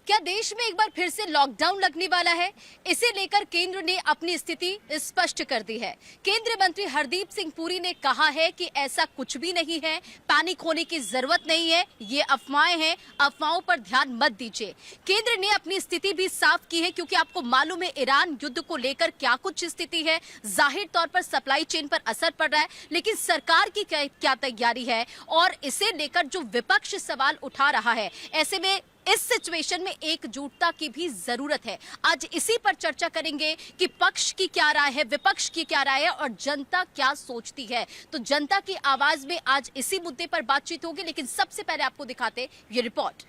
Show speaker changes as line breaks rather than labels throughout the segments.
क्या देश में एक बार फिर से लॉकडाउन लगने वाला है? इसे लेकर केंद्र ने अपनी स्थिति स्पष्ट कर दी है। केंद्रीय मंत्री हरदीप सिंह पुरी ने कहा है कि ऐसा कुछ भी नहीं है, पैनिक होने की जरूरत नहीं है, ये अफवाहें हैं, अफवाहों पर ध्यान मत दीजिए। केंद्र ने अपनी स्थिति भी साफ की है, क्योंकि आपको मालूम है ईरान युद्ध को लेकर क्या कुछ स्थिति है। जाहिर तौर पर सप्लाई चेन पर असर पड़ रहा है, लेकिन सरकार की क्या तैयारी है और इसे लेकर जो विपक्ष सवाल उठा रहा है, ऐसे में इस सिचुएशन में एकजुटता की भी जरूरत है। आज इसी पर चर्चा करेंगे कि पक्ष की क्या राय है, विपक्ष की क्या राय है और जनता क्या सोचती है। तो जनता की आवाज में आज इसी मुद्दे पर बातचीत होगी, लेकिन सबसे पहले आपको दिखाते ये रिपोर्ट।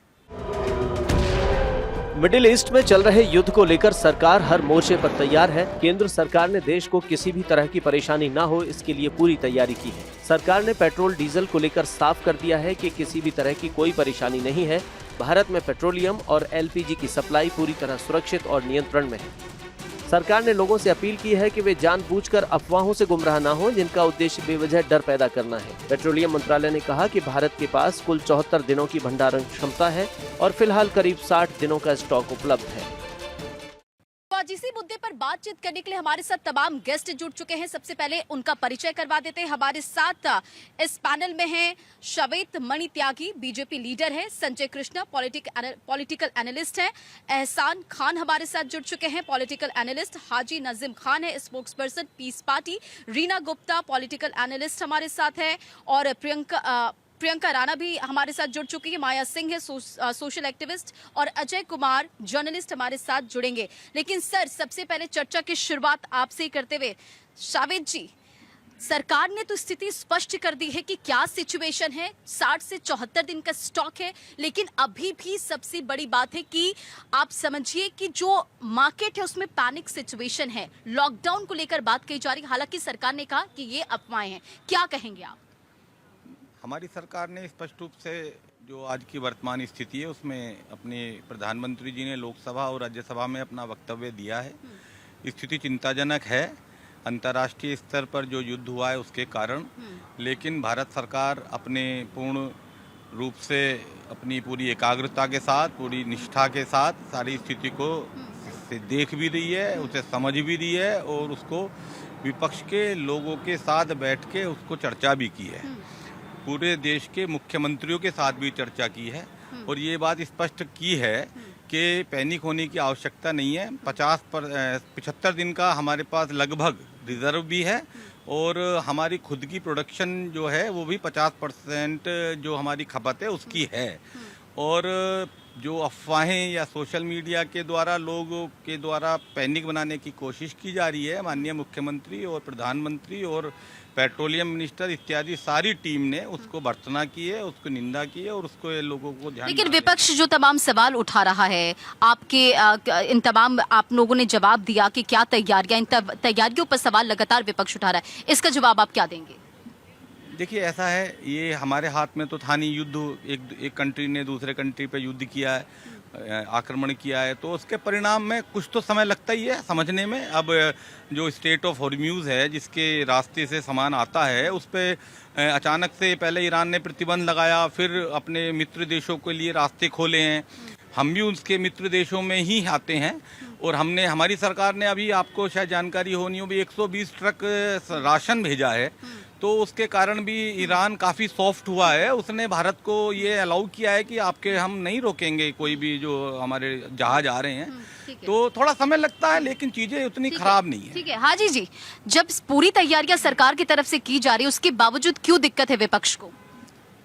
मिडिल ईस्ट में चल रहे युद्ध को लेकर सरकार हर मोर्चे पर तैयार है। केंद्र सरकार ने देश को किसी भी तरह की परेशानी न हो, इसके लिए पूरी तैयारी की है। सरकार ने पेट्रोल डीजल को लेकर साफ कर दिया है कि किसी भी तरह की कोई परेशानी नहीं है। भारत में पेट्रोलियम और एलपीजी की सप्लाई पूरी तरह सुरक्षित और नियंत्रण में है। सरकार ने लोगों से अपील की है कि वे जानबूझकर अफवाहों से गुमराह न हो, जिनका उद्देश्य बेवजह डर पैदा करना है। पेट्रोलियम मंत्रालय ने कहा कि भारत के पास कुल 74 दिनों की भंडारण क्षमता है और फिलहाल करीब 60 दिनों का स्टॉक उपलब्ध है।
आज इसी मुद्दे पर बातचीत करने के लिए हमारे साथ तमाम गेस्ट जुड़ चुके हैं। सबसे पहले उनका परिचय करवा देते हैं। हमारे साथ इस पैनल में हैं श्वेत मणि त्यागी, बीजेपी लीडर है, संजय कृष्णा पॉलिटिकल एनालिस्ट हैं, एहसान खान हमारे साथ जुड़ चुके हैं, पॉलिटिकल एनालिस्ट, हाजी नजीम खान है, spokesperson peace party, Reena Gupta political analyst हमारे साथ है और प्रियंका राणा भी हमारे साथ जुड़ चुकी है, माया सिंह है सोशल एक्टिविस्ट और अजय कुमार जर्नलिस्ट हमारे साथ जुड़ेंगे। लेकिन सर, सबसे पहले चर्चा की शुरुआत आपसे ही करते हुए, शावेद जी, सरकार ने तो स्थिति स्पष्ट कर दी है कि क्या सिचुएशन है। 60 से 74 दिन का स्टॉक है, लेकिन अभी भी सबसे बड़ी बात है कि आप समझिए कि जो मार्केट है उसमें पैनिक सिचुएशन है। लॉकडाउन को लेकर बात कही जा रही है, हालांकि सरकार ने कहा कि ये अफवाहें हैं। क्या कहेंगे आप?
हमारी सरकार ने स्पष्ट रूप से जो आज की वर्तमान स्थिति है उसमें अपने प्रधानमंत्री जी ने लोकसभा और राज्यसभा में अपना वक्तव्य दिया है। स्थिति चिंताजनक है अंतर्राष्ट्रीय स्तर पर जो युद्ध हुआ है उसके कारण, लेकिन भारत सरकार अपने पूर्ण रूप से अपनी पूरी एकाग्रता के साथ, पूरी निष्ठा के साथ सारी स्थिति को देख भी रही है, उसे समझ भी रही है और उसको विपक्ष के लोगों के साथ बैठ के उसको चर्चा भी की है। पूरे देश के मुख्यमंत्रियों के साथ भी चर्चा की है और ये बात स्पष्ट की है कि पैनिक होने की आवश्यकता नहीं है। 75 दिन का हमारे पास लगभग रिजर्व भी है और हमारी खुद की प्रोडक्शन जो है वो भी 50% जो हमारी खपत है उसकी है। और जो अफवाहें या सोशल मीडिया के द्वारा लोगों के द्वारा पैनिक बनाने की कोशिश की जा रही है, माननीय मुख्यमंत्री और प्रधानमंत्री और पेट्रोलियम मिनिस्टर इत्यादि सारी टीम ने उसको भर्त्सना की है, उसको निंदा की है और उसको लोगों को ध्यान।
लेकिन विपक्ष जो तमाम सवाल उठा रहा है, आपके इन तमाम आप लोगों ने जवाब दिया कि क्या तैयारियां, इन तैयारियों पर सवाल लगातार विपक्ष उठा रहा है, इसका जवाब आप क्या देंगे?
देखिए, ऐसा है, ये हमारे हाथ में तो था नहीं युद्ध। एक कंट्री ने दूसरे कंट्री पे युद्ध किया है, आक्रमण किया है, तो उसके परिणाम में कुछ तो समय लगता ही है समझने में। अब जो स्टेट ऑफ हॉर्म्यूज़ है, जिसके रास्ते से सामान आता है, उस पर अचानक से पहले ईरान ने प्रतिबंध लगाया, फिर अपने मित्र देशों के लिए रास्ते खोले हैं। हम भी उसके मित्र देशों में ही आते हैं और हमारी सरकार ने अभी, आपको शायद जानकारी होनी हो, भी 120 ट्रक राशन भेजा है। तो उसके कारण भी ईरान काफ़ी सॉफ्ट हुआ है, उसने भारत को ये अलाउ किया है कि आपके हम नहीं रोकेंगे कोई भी जो हमारे जहाज आ रहे हैं। तो थोड़ा समय लगता है, लेकिन चीज़ें उतनी खराब नहीं है।
ठीक है हाजी जी, जब पूरी तैयारियां सरकार की तरफ से की जा रही है, उसके बावजूद क्यों दिक्कत है विपक्ष को?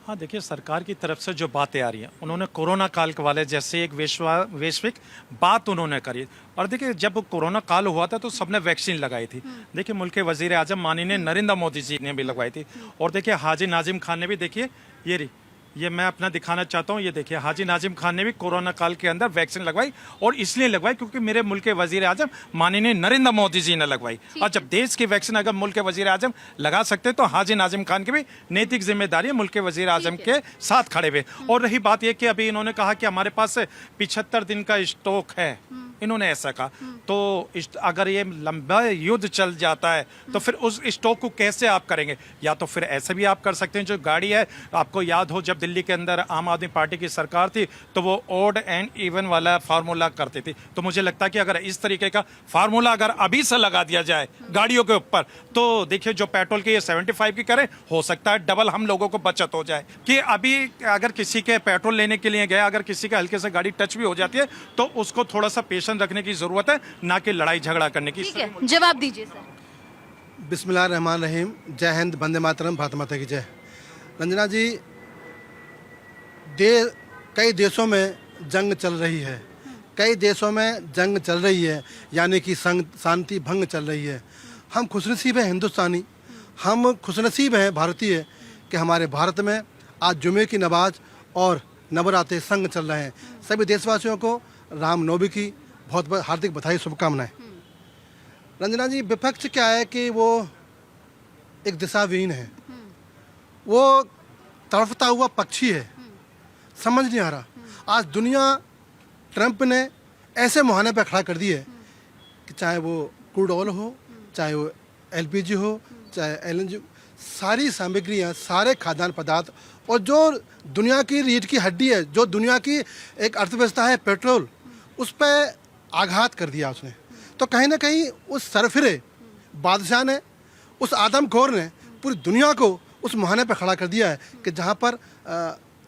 हाँ, देखिए, सरकार की तरफ से जो बातें आ रही हैं, उन्होंने कोरोना काल के वाले जैसे एक वैश्विक बात उन्होंने करी। और देखिए, जब कोरोना काल हुआ था तो सबने वैक्सीन लगाई थी। देखिए, मुल्क के वजीर आजम माननीय नरेंद्र मोदी जी ने भी लगवाई थी। और देखिए, हाजी नाजिम खान ने भी, देखिए ये मैं अपना दिखाना चाहता हूँ, ये देखिए, हाजी नाजिम खान ने भी कोरोना काल के अंदर वैक्सीन लगवाई और इसलिए लगवाई क्योंकि मेरे मुल्क के वजीर आजम माननीय नरेंद्र मोदी जी ने लगवाई। और जब देश की वैक्सीन अगर मुल्क के वजीर आजम लगा सकते तो हाजी नाजिम खान की भी नैतिक जिम्मेदारी है मुल्क के वजीर आजम के साथ खड़े हुए। और रही बात यह कि अभी इन्होंने कहा कि हमारे पास 75 दिन का स्टॉक है। इन्होंने ऐसा कहा। तो अगर ये लंबा युद्ध चल जाता है तो फिर उस स्टॉक को कैसे आप करेंगे? या तो फिर ऐसे भी आप कर सकते हैं, जो गाड़ी है, आपको याद हो जब दिल्ली के अंदर आम आदमी पार्टी की सरकार थी तो वो ऑड एंड इवन वाला फार्मूला करती थी। तो मुझे लगता है कि अगर इस तरीके का फार्मूला अगर अभी से लगा दिया जाए गाड़ियों के ऊपर, तो देखिए जो पेट्रोल की ये 75 की करें, हो सकता है डबल हम लोगों को बचत हो जाए। कि अभी अगर किसी के पेट्रोल लेने के लिए गया, अगर किसी के हल्के से गाड़ी टच भी हो जाती है तो उसको थोड़ा सा पेशेंस रखने की जरूरत है, ना कि लड़ाई झगड़ा करने की।
ठीक है, जवाब दीजिए सर।
बिस्मिल्लाहिर्रहमानिर्रहीम। जय हिंद, वंदे मातरम, भारत माता की जय। रंजना जी, कई देशों में जंग चल रही है, कई देशों में जंग चल रही है, यानी कि शांति भंग चल रही है। हम खुशनसीब हैं हिंदुस्तानी, हम खुशनसीब हैं भारतीय कि हमारे भारत में आज जुमे की नमाज और नवरात्रे संग चल रहे हैं। सभी देशवासियों को रामनवमी की बहुत बहुत हार्दिक बधाई, शुभकामनाएं। रंजना जी, विपक्ष क्या है कि वो एक दिशाविहीन है, वो तड़फता हुआ पक्षी है, समझ नहीं आ रहा। आज दुनिया ट्रंप ने ऐसे मुहाने पर खड़ा कर दी है कि चाहे वो क्रूड ऑयल हो, चाहे वो एलपीजी हो, चाहे एलएनजी, सारी सामग्रियाँ, सारे खाद्यान्न पदार्थ, और जो दुनिया की रीढ़ की हड्डी है, जो दुनिया की एक अर्थव्यवस्था है पेट्रोल, उस पर आघात कर दिया उसने। तो कहीं ना कहीं उस सरफिरे बादशाह ने, उस आदमखोर ने पूरी दुनिया को उस मुहाने पर खड़ा कर दिया है कि जहाँ पर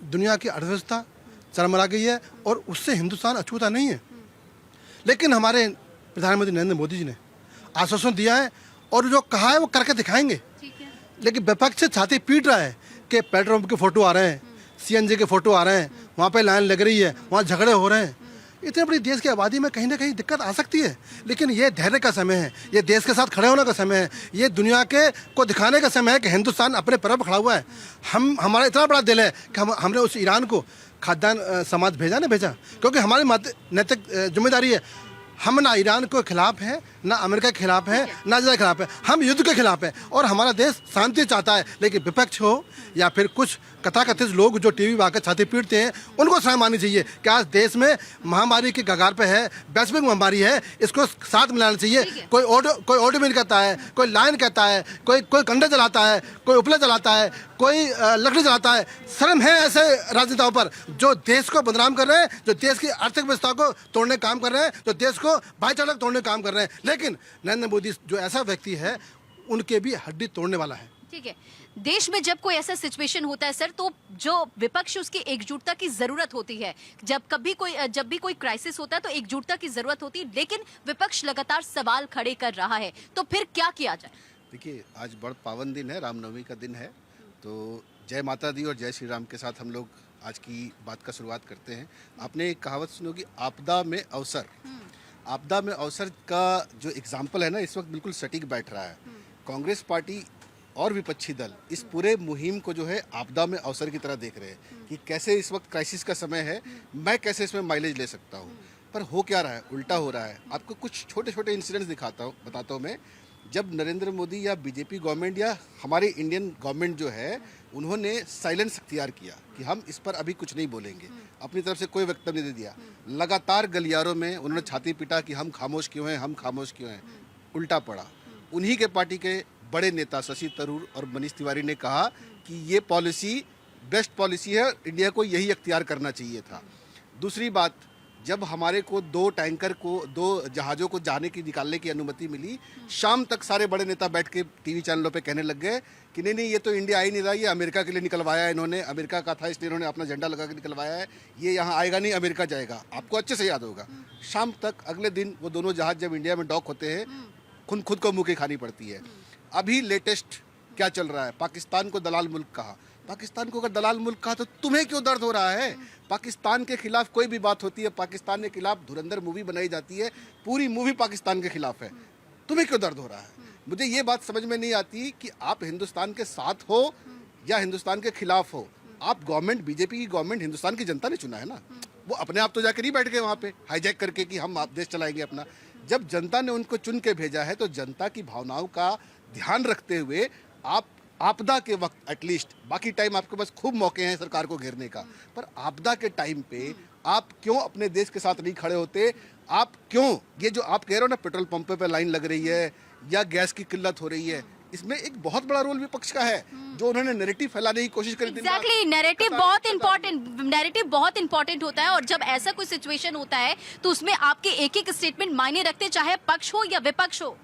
दुनिया की अर्थव्यवस्था चरमरा गई है और उससे हिंदुस्तान अछूता नहीं है। लेकिन हमारे प्रधानमंत्री नरेंद्र मोदी जी ने आश्वासन दिया है और जो कहा है वो करके दिखाएंगे। लेकिन विपक्ष छाती पीट रहा है कि पेट्रोल पंप के फोटो आ रहे हैं, सीएनजी के फोटो आ रहे हैं, वहाँ पे लाइन लग रही है, वहाँ झगड़े हो रहे हैं। इतनी बड़ी देश की आबादी में कहीं ना कहीं दिक्कत आ सकती है, लेकिन ये धैर्य का समय है, ये देश के साथ खड़े होने का समय है, ये दुनिया के को दिखाने का समय है कि हिंदुस्तान अपने पैरों पर खड़ा हुआ है। हमारा इतना बड़ा दिल है कि हमने उस ईरान को खाद्यान्न समाज भेजा ना भेजा, क्योंकि हमारी नैतिक जिम्मेदारी है। हम ना ईरान के खिलाफ हैं, ना अमेरिका के खिलाफ हैं, ना इजराइल के खिलाफ हैं, हम युद्ध के खिलाफ हैं और हमारा देश शांति चाहता है। लेकिन विपक्ष हो या फिर कुछ कथाकथित लोग जो टीवी पर आकर छाती पीटते हैं, उनको शर्म आनी चाहिए कि आज देश में महामारी के कगार पे है, वैश्विक महामारी है, इसको साथ मिलाना चाहिए। कोई ऑडियो मिल कहता है, कोई लाइन कहता है, कोई कंडे चलाता है, कोई उपले चलाता है, कोई लकड़ी चलाता है। शर्म है ऐसे राजनेताओं पर जो देश को बदनाम कर रहे हैं, जो देश की आर्थिक व्यवस्था को तोड़ने का काम कर रहे हैं, जो देश को भाईचारा तोड़ने का काम कर रहे हैं। लेकिन नरेंद्र मोदी जो ऐसा व्यक्ति है, उनके भी हड्डी तोड़ने वाला है।
ठीक है, देश में जब कोई ऐसा सिचुएशन होता है सर, तो जो विपक्ष, उसकी एकजुटता की जरूरत होती है। जब भी कोई क्राइसिस होता है तो एकजुटता की जरूरत होती है, लेकिन विपक्ष लगातार सवाल खड़े कर रहा है। तो फिर क्या किया जाए?
देखिए, आज बड़ा पावन दिन है, रामनवमी का दिन है, तो जय माता दी और जय श्री राम के साथ हम लोग आज की बात का शुरुआत करते हैं। आपने एक कहावत सुनी होगी, आपदा में अवसर। आपदा में अवसर का जो एग्जाम्पल है ना, इस वक्त बिल्कुल सटीक बैठ रहा है। कांग्रेस पार्टी और विपक्षी दल इस पूरे मुहिम को जो है आपदा में अवसर की तरह देख रहे हैं कि कैसे इस वक्त क्राइसिस का समय है, मैं कैसे इसमें माइलेज ले सकता हूँ। पर हो क्या रहा है, उल्टा हो रहा है। आपको कुछ छोटे छोटे इंसिडेंट्स बताता हूँ मैं। जब नरेंद्र मोदी या बीजेपी गवर्नमेंट या हमारी इंडियन गवर्नमेंट जो है, उन्होंने साइलेंस अख्तियार किया कि हम इस पर अभी कुछ नहीं बोलेंगे, अपनी तरफ से कोई वक्तव्य नहीं दिया, लगातार गलियारों में उन्होंने छाती पीटा कि हम खामोश क्यों हैं, हम खामोश क्यों हैं। उल्टा पड़ा। उन्हीं के पार्टी के बड़े नेता शशि थरूर और मनीष तिवारी ने कहा कि ये पॉलिसी बेस्ट पॉलिसी है, इंडिया को यही अख्तियार करना चाहिए था। दूसरी बात, जब हमारे को 2 जहाज़ों को निकालने की अनुमति मिली, शाम तक सारे बड़े नेता बैठ के टीवी चैनलों पे कहने लग गए कि नहीं ये तो इंडिया आ ही नहीं रहा, ये अमेरिका के लिए निकलवाया है इन्होंने, अमेरिका का था इसलिए इन्होंने अपना झंडा लगा के निकलवाया है, ये यहाँ आएगा नहीं, अमेरिका जाएगा। आपको अच्छे से याद होगा। शाम तक अगले दिन वो दोनों जहाज़ जब इंडिया में डॉक होते हैं, खुद को मुँह की खानी पड़ती है। अभी लेटेस्ट क्या चल रहा है, पाकिस्तान को दलाल मुल्क कहा। पाकिस्तान को अगर दलाल मुल्क कहा तो तुम्हें क्यों दर्द हो रहा है? पाकिस्तान के खिलाफ कोई भी बात होती है, पाकिस्तान के खिलाफ धुरंधर मूवी बनाई जाती है, पूरी मूवी पाकिस्तान के खिलाफ है, तुम्हें क्यों दर्द हो रहा है? मुझे ये बात समझ में नहीं आती कि आप हिंदुस्तान के साथ हो या हिंदुस्तान के खिलाफ हो। आप गवर्नमेंट, बीजेपी की गवर्नमेंट हिंदुस्तान की जनता ने चुना है ना, वो अपने आप तो जाकर नहीं बैठ गए वहाँ पे हाईजैक करके कि हम आप देश चलाएंगे अपना। जब जनता ने उनको चुन के भेजा है तो जनता की भावनाओं का ध्यान रखते हुए आप आपदा के वक्त एटलीस्ट, बाकी टाइम आपके पास खूब मौके हैं सरकार को घेरने का, पर आपदा के टाइम पे आप क्यों अपने देश के साथ नहीं खड़े होते? आप क्यों ये जो आप कह रहे हो ना पेट्रोल पंप पे लाइन लग रही है या गैस की किल्लत हो रही है, इसमें एक बहुत बड़ा रोल विपक्ष का है, जो उन्होंने नैरेटिव फैलाने की कोशिश करी।
एग्जैक्टली, नैरेटिव बहुत इंपॉर्टेंट होता है, और जब ऐसा कोई सिचुएशन होता है तो उसमें आपके एक एक स्टेटमेंट मायने रखते, चाहे पक्ष हो या विपक्ष हो।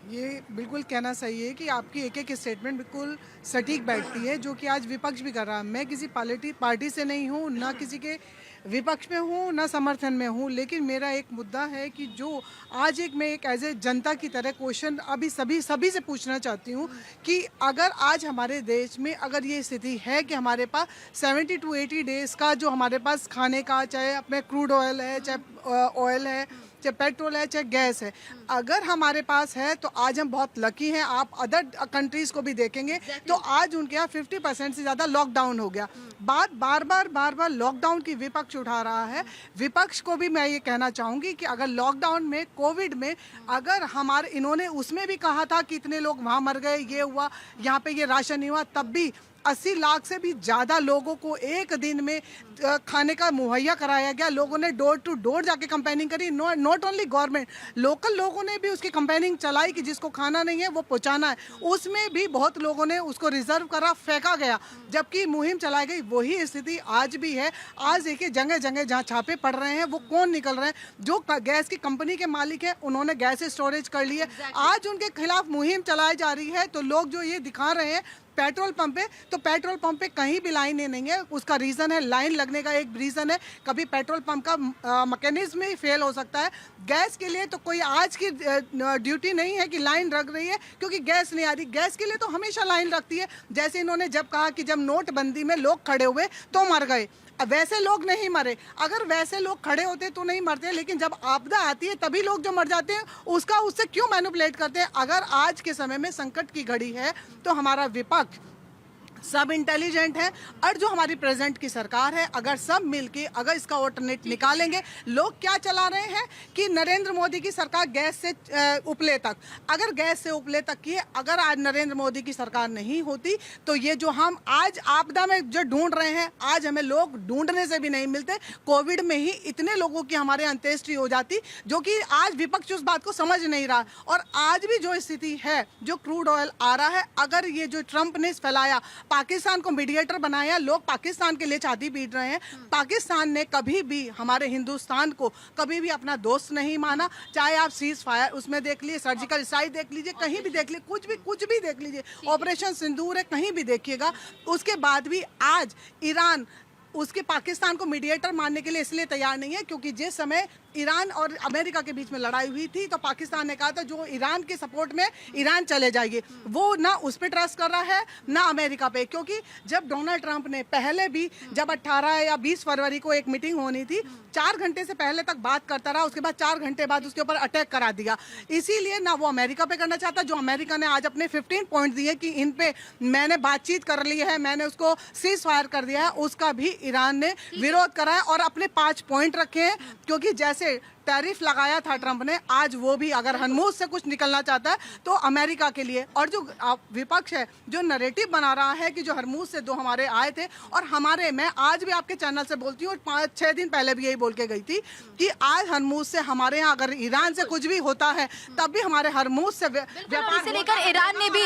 ये बिल्कुल कहना सही है कि आपकी एक एक स्टेटमेंट बिल्कुल सटीक बैठती है, जो कि आज विपक्ष भी कर रहा है। मैं किसी पार्टी से नहीं हूँ, ना किसी के विपक्ष में हूँ, ना समर्थन में हूँ, लेकिन मेरा एक मुद्दा है कि जो आज मैं एक एज ए जनता की तरह क्वेश्चन अभी सभी से पूछना चाहती हूँ कि अगर आज हमारे देश में अगर ये स्थिति है कि हमारे पास 70 to 80 डेज का जो हमारे पास खाने का, चाहे अपने क्रूड ऑयल है, चाहे ऑयल है, चाहे पेट्रोल है, चाहे गैस है, अगर हमारे पास है तो आज हम बहुत लकी हैं। आप अदर कंट्रीज को भी देखेंगे तो आज उनके यहाँ 50% से ज़्यादा लॉकडाउन हो गया। बात बार बार लॉकडाउन की विपक्ष उठा रहा है। विपक्ष को भी मैं ये कहना चाहूँगी कि अगर लॉकडाउन में, कोविड में, अगर हमारे इन्होंने उसमें भी कहा था कि इतने लोग वहाँ मर गए, ये हुआ, यहाँ पे ये राशन नहीं हुआ, तब भी 80 लाख से भी ज़्यादा लोगों को एक दिन में खाने का मुहैया कराया गया। लोगों ने डोर टू डोर जाके कंपेनिंग करी। नॉट ओनली गवर्नमेंट, लोकल लोगों ने भी उसकी कंपेनिंग चलाई कि जिसको खाना नहीं है वो पहुंचाना है। उसमें भी बहुत लोगों ने उसको रिजर्व करा, फेंका गया, जबकि मुहिम चलाई गई। वही स्थिति आज भी है। आज देखिए जगह जगह जहाँ छापे पड़ रहे हैं वो कौन निकल रहे हैं? जो गैस की कंपनी के मालिक हैं उन्होंने गैस स्टोरेज कर ली है। आज उनके खिलाफ मुहिम चलाई जा रही है। तो लोग जो ये दिखा रहे हैं पेट्रोल पंप पे, तो पेट्रोल पंप पे कहीं भी लाइनें नहीं है। उसका रीज़न है, लाइन लगने का एक रीज़न है, कभी पेट्रोल पंप का मैकेनिज्म ही फेल हो सकता है। गैस के लिए तो कोई आज की ड्यूटी नहीं है कि लाइन लग रही है क्योंकि गैस नहीं आ रही। गैस के लिए तो हमेशा लाइन लगती है। जैसे इन्होंने जब कहा कि जब नोटबंदी में लोग खड़े हुए तो मर गए, वैसे लोग नहीं मरे। अगर वैसे लोग खड़े होते तो नहीं मरते, लेकिन जब आपदा आती है तभी लोग जो मर जाते हैं उससे क्यों मैनिपुलेट करते हैं? अगर आज के समय में संकट की घड़ी है तो हमारा विपक्ष सब इंटेलिजेंट है, और जो हमारी प्रेजेंट की सरकार है, अगर सब मिलके अगर इसका ऑल्टरनेट निकालेंगे। लोग क्या चला रहे हैं कि नरेंद्र मोदी की सरकार गैस से उपले तक, अगर गैस से उपले तक की है, अगर आज नरेंद्र मोदी की सरकार नहीं होती तो ये जो हम आज आपदा में जो ढूंढ रहे हैं, आज हमें लोग ढूंढने से भी नहीं मिलते। कोविड में ही इतने लोगों की हमारे अंत्येष्टि हो जाती, जो कि आज विपक्ष उस बात को समझ नहीं रहा। और आज भी जो स्थिति है, जो क्रूड ऑयल आ रहा है, अगर ये जो ट्रंप ने फैलाया, पाकिस्तान को मीडिएटर बनाया, लोग पाकिस्तान के लिए छाती पीट रहे हैं। पाकिस्तान ने कभी भी हमारे हिंदुस्तान को कभी भी अपना दोस्त नहीं माना। चाहे आप सीज फायर उसमें देख लीजिए, सर्जिकल स्ट्राइक देख लीजिए, कहीं भी देख लीजिए, कुछ भी देख लीजिए, ऑपरेशन सिंदूर है, कहीं भी देखिएगा। उसके बाद भी आज ईरान उसके पाकिस्तान को मीडिएटर मानने के लिए इसलिए तैयार नहीं है क्योंकि जिस समय ईरान और अमेरिका के बीच में लड़ाई हुई थी तो पाकिस्तान ने कहा था जो ईरान के सपोर्ट में ईरान चले जाएंगे। वो ना उस पर ट्रस्ट कर रहा है ना अमेरिका पे, क्योंकि जब डोनाल्ड ट्रंप ने पहले भी जब 18 या 20 फरवरी को एक मीटिंग होनी थी, 4 घंटे से पहले तक बात करता रहा, उसके बाद 4 घंटे बाद उसके ऊपर अटैक करा दिया। इसीलिए ना वो अमेरिका पे करना चाहता, जो अमेरिका ने आज अपने 15 पॉइंट दिए कि इन पे मैंने बातचीत कर ली है, मैंने उसको सीज फायर कर दिया है, उसका भी ईरान ने विरोध करा है और अपने 5 पॉइंट रखे हैं। क्योंकि जैसे टैरिफ लगाया था ट्रंप ने, आज वो भी अगर हरमुज से कुछ निकलना चाहता है तो अमेरिका के लिए। और जो विपक्ष है जो नैरेटिव बना रहा है कि जो हरमुज से 2 हमारे आए थे, और हमारे, मैं आज भी आपके चैनल से बोलती हूँ, 5-6 दिन पहले भी यही बोल के गई थी कि आज हरमुज से हमारे यहाँ अगर ईरान से कुछ भी होता है तब भी हमारे हरमुज से व्यापार
इसे लेकर ईरान ने भी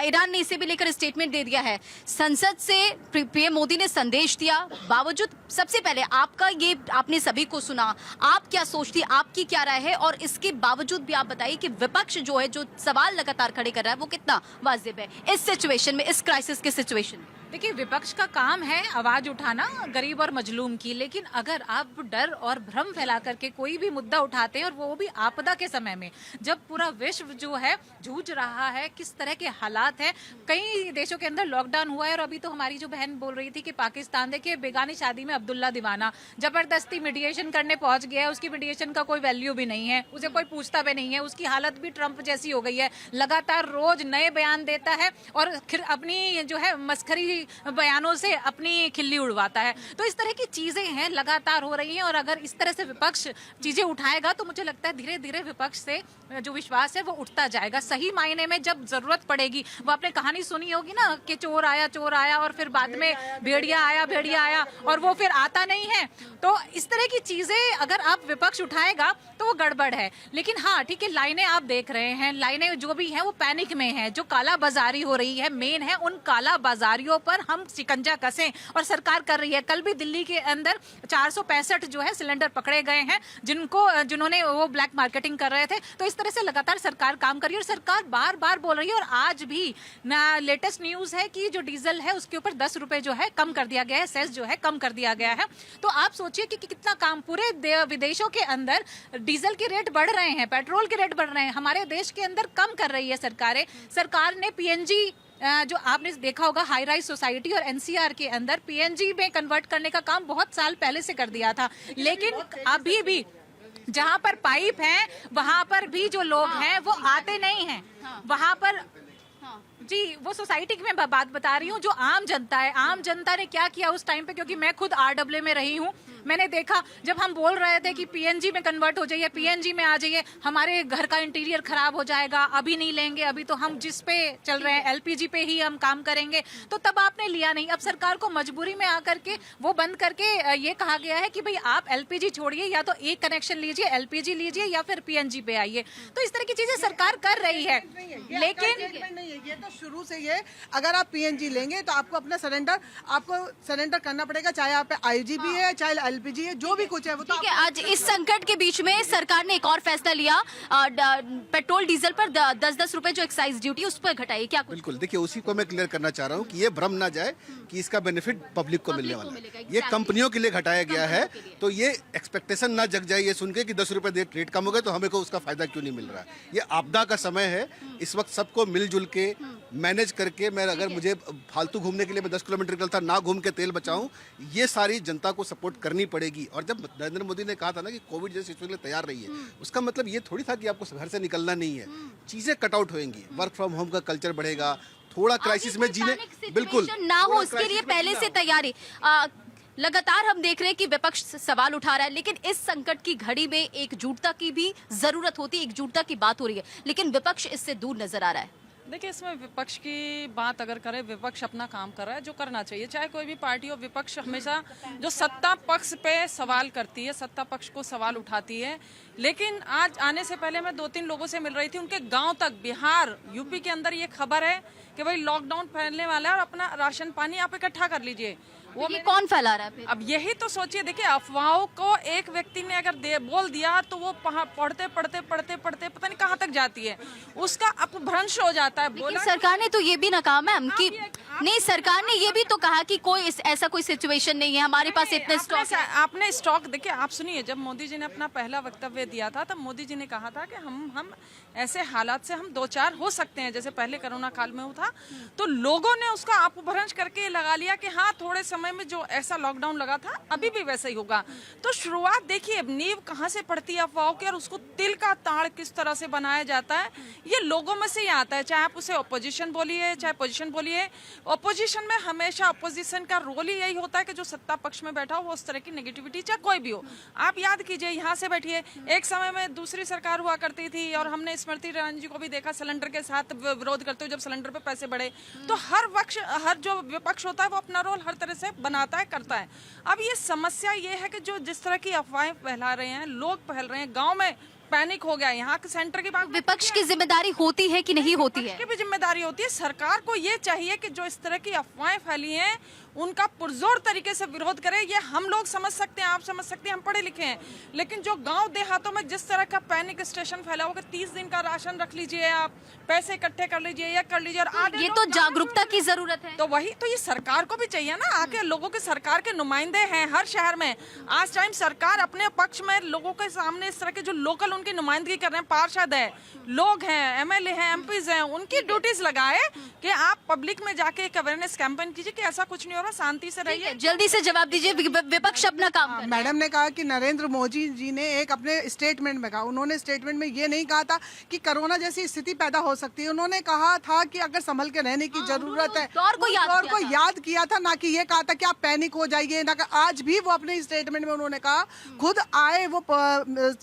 ईरान ने इसे भी लेकर स्टेटमेंट दे दिया है। संसद से पीएम मोदी ने संदेश दिया, बावजूद सबसे पहले आपका ये, आपने सभी को सुना, आप क्या सोचती, आपकी क्या राय है? और इसके बावजूद भी आप बताइए कि विपक्ष जो है, जो सवाल लगातार खड़े कर रहा है, वो कितना वाजिब है इस सिचुएशन में, इस क्राइसिस के सिचुएशन में?
देखिए, विपक्ष का काम है आवाज उठाना गरीब और मजलूम की, लेकिन अगर आप डर और भ्रम फैला करके कोई भी मुद्दा उठाते हैं, और वो भी आपदा के समय में, जब पूरा विश्व जो है जूझ रहा है, किस तरह के हालात हैं, कई देशों के अंदर लॉकडाउन हुआ है। और अभी तो हमारी जो बहन बोल रही थी कि पाकिस्तान, देखिए बेगानी शादी में अब्दुल्ला दीवाना जबरदस्ती मीडिएशन करने पहुंच गया है, उसकी मीडिएशन का कोई वैल्यू भी नहीं है, उसे कोई पूछता भी नहीं है, उसकी हालत भी ट्रंप जैसी हो गई है, लगातार रोज नए बयान देता है और फिर अपनी जो है मस्खरी बयानों से अपनी खिल्ली उड़वाता है। तो इस तरह की चीजें हैं, लगातार हो रही हैं, और अगर इस तरह से विपक्ष चीजें उठाएगा तो मुझे लगता है धीरे धीरे विपक्ष से जो विश्वास है वो उठता जाएगा। सही मायने में जब जरूरत पड़ेगी, वो आपने कहानी सुनी होगी ना कि चोर आया और फिर बाद में भेड़िया आया और वो फिर आता नहीं है। तो इस तरह की चीजें अगर आप विपक्ष उठाएगा तो वो गड़बड़ है। लेकिन हाँ ठीक है, लाइनें आप देख रहे हैं, लाइनें जो भी हैं वो पैनिक में है। जो काला बाजारी हो रही है मेन है, उन काला बाजारियों पर हम शिकंजा कसें, और सरकार कर रही है। कल भी दिल्ली के अंदर 465 जो है सिलेंडर पकड़े गए हैं जिन्होंने वो ब्लैक मार्केटिंग कर रहे थे। तो इस तरह से लगातार सरकार काम कर रही है, और सरकार बार बार बोल रही है। और आज भी ना लेटेस्ट न्यूज है कि जो डीजल है उसके ऊपर 10 रुपए जो है कम कर दिया गया है, सेस जो है कम कर दिया गया है। तो आप सोचिए कि कितना काम, पूरे विदेशों के अंदर डीजल के रेट बढ़ रहे हैं, पेट्रोल के रेट बढ़ रहे हैं, हमारे देश के अंदर कम कर रही है सरकारें। सरकार ने पीएनजी जो आपने देखा होगा हाई राइज सोसाइटी और एनसीआर के अंदर पीएनजी में कन्वर्ट करने का काम बहुत साल पहले से कर दिया था। लेकिन अभी भी जहां पर पाइप है वहां पर भी जो लोग हैं वो आते नहीं हैं। वहां पर जी वो सोसाइटी की मैं बात बता रही हूँ, जो आम जनता है, आम जनता ने क्या किया उस टाइम पे, क्योंकि मैं खुद आरडब्ल्यू में रही हूँ, मैंने देखा जब हम बोल रहे थे कि पीएनजी में कन्वर्ट हो जाइए, पीएनजी में आ जाइए, हमारे घर का इंटीरियर खराब हो जाएगा, अभी नहीं लेंगे, अभी तो हम जिस पे चल रहे हैं एलपीजी पे ही हम काम करेंगे। तो तब आपने लिया नहीं। अब सरकार को मजबूरी में आकर के वो बंद करके ये कहा गया है कि भाई आप एलपीजी छोड़िए, या तो एक कनेक्शन लीजिए, एलपीजी लीजिए, या फिर पीएनजी पे आइए। तो इस तरह की चीजें सरकार कर रही है। लेकिन
ये तो शुरू से ये, अगर आप पीएनजी लेंगे तो आपको अपना सरेंडर करना पड़ेगा, चाहे आप पे आईजीबी है, चाहे एलपीजी है, जो भी कुछ है वो। तो
ठीक है, आज इस संकट के बीच में सरकार ने एक और फैसला लिया, पेट्रोल डीजल पर 10-10 रुपए जो एक्साइज ड्यूटी उस पर घटाई, क्या कुछ?
बिल्कुल, देखिए उसी को मैं क्लियर करना चाह रहा हूँ कि ये भ्रम ना जाए कि इसका बेनिफिट पब्लिक को मिलने वाला है। ये कंपनियों के लिए घटाया गया है, तो ये एक्सपेक्टेशन ना जग जाए ये सुन के कि 10 रुपए रेट कम हो गए तो हमें को उसका फायदा क्यों नहीं मिल रहा है। ये आपदा का समय है, इस वक्त सबको मिलजुल के मैनेज करके, मैं अगर मुझे फालतू घूमने के लिए मैं 10 किलोमीटर निकलता, ना घूम के तेल बचाऊं, ये सारी जनता को सपोर्ट करनी पड़ेगी। और जब नरेंद्र मोदी ने कहा था ना कि कोविड जैसी सिचुएशन के लिए तैयार रही है, उसका मतलब ये थोड़ी था कि आपको घर से निकलना नहीं है। चीजें कट आउट होंगी, वर्क फ्रॉम होम का कल्चर बढ़ेगा, थोड़ा क्राइसिस में जीने बिल्कुल
ना हो उसके लिए पहले से तैयारी। लगातार हम देख रहे हैं कि विपक्ष सवाल उठा रहा है, लेकिन इस संकट की घड़ी में एकजुटता की भी जरूरत होती है, एकजुटता की बात हो रही है, लेकिन विपक्ष इससे दूर नजर आ रहा है।
देखिए, इसमें विपक्ष की बात अगर करें, विपक्ष अपना काम कर रहा है जो करना चाहिए, चाहे कोई भी पार्टी हो। विपक्ष हमेशा जो सत्ता पक्ष पे सवाल करती है, सत्ता पक्ष को सवाल उठाती है। लेकिन आज आने से पहले मैं 2-3 लोगों से मिल रही थी, उनके गांव तक, बिहार, यूपी के अंदर ये खबर है कि भाई लॉकडाउन फैलने वाला है और अपना राशन पानी आप इकट्ठा कर लीजिए।
वो ये कौन फैला रहा है फिर?
अब यही तो सोचिए, देखिए अफवाहों को एक व्यक्ति ने अगर बोल दिया तो वो पढ़ते पता नहीं कहाँ तक जाती है, उसका अपभ्रंश हो जाता है।
लेकिन सरकार ने तो ये भी ना कहा मैम कि नहीं, सरकार ने ये भी तो कहा कि कोई ऐसा कोई सिचुएशन नहीं है, हमारे पास इतने स्टॉक है।
आपने स्टॉक, देखिए आप सुनिए, जब मोदी जी ने अपना पहला वक्तव्य दिया था तब मोदी जी ने कहा था कि हम ऐसे हालात से हम 2-4 हो सकते हैं, जैसे पहले कोरोना काल में हुआ था। तो लोगों ने उसका अपभ्रंश करके लगा लिया कि हाँ थोड़े समय में जो ऐसा लॉकडाउन लगा था अभी भी वैसा ही होगा। तो शुरुआत देखिए, नींव कहाँ से पड़ती है अफवाहों की, और उसको तिल का ताड़ किस तरह से बनाया जाता है, ये लोगों में से ही आता है। चाहे आप उसे ऑपोजिशन बोलिए, चाहे पोजीशन बोलिए। ऑपोजिशन में हमेशा ऑपोजिशन का रोल ही यही होता है कि जो सत्ता पक्ष में बैठा हो वो उस तरह की नेगेटिविटी, चाहे कोई भी हो। आप याद कीजिए, यहाँ से बैठिए, एक समय में दूसरी सरकार हुआ करती थी और हमने स्मृति ईरानी जी को भी देखा सिलेंडर के साथ विरोध करते हुए जब सिलेंडर पे पैसे बढ़े। तो हर जो विपक्ष होता है वो अपना रोल हर तरह से बनाता है, करता है। अब ये समस्या ये है कि जो जिस तरह की अफवाहें फैला रहे हैं लोग, फैल रहे हैं, गांव में पैनिक हो गया। यहाँ के सेंटर की बात,
विपक्ष की जिम्मेदारी होती है कि नहीं होती है?
की भी जिम्मेदारी होती है। सरकार को ये चाहिए कि जो इस तरह की अफवाहें फैली हैं उनका पुरजोर तरीके से विरोध करे। ये हम लोग समझ सकते हैं, आप समझ सकते हैं, हम पढ़े लिखे हैं। लेकिन जो गांव देहातों में जिस तरह का पैनिक स्टेशन फैला होगा, 30 दिन का राशन रख लीजिए, आप पैसे इकट्ठे कर लीजिए या कर लीजिए, और
ये तो जागरूकता की जरूरत है।
तो वही तो ये सरकार को भी चाहिए ना, आके लोगों के, सरकार के नुमाइंदे हैं हर शहर में। आज टाइम सरकार अपने पक्ष में लोगों के सामने इस तरह के जो लोकल उनकी नुमाइंदगी कर रहे हैं, पार्षद है, लोग हैं, एमएलए हैं, एमपीज हैं, उनकी ड्यूटीज लगाए कि आप पब्लिक में जाके एक अवेयरनेस कैंपेन कीजिए कि ऐसा कुछ नहीं हो रहा। थोड़ा शांति से रहिए।
जल्दी से जवाब दीजिए, विपक्ष अपना काम कर रहा है।
मैडम ने कहा कि नरेंद्र मोदी जी ने एक अपने स्टेटमेंट में कहा, उन्होंने स्टेटमेंट में ये नहीं कहा था कि कोरोना जैसी स्थिति पैदा हो सकती है। उन्होंने कहा था कि अगर संभल के रहने की जरूरत है,
दौर को
याद किया था, ना कि ये कहा था कि आप पैनिक हो जाइए। ना आज भी वो अपने स्टेटमेंट में उन्होंने कहा, खुद आए वो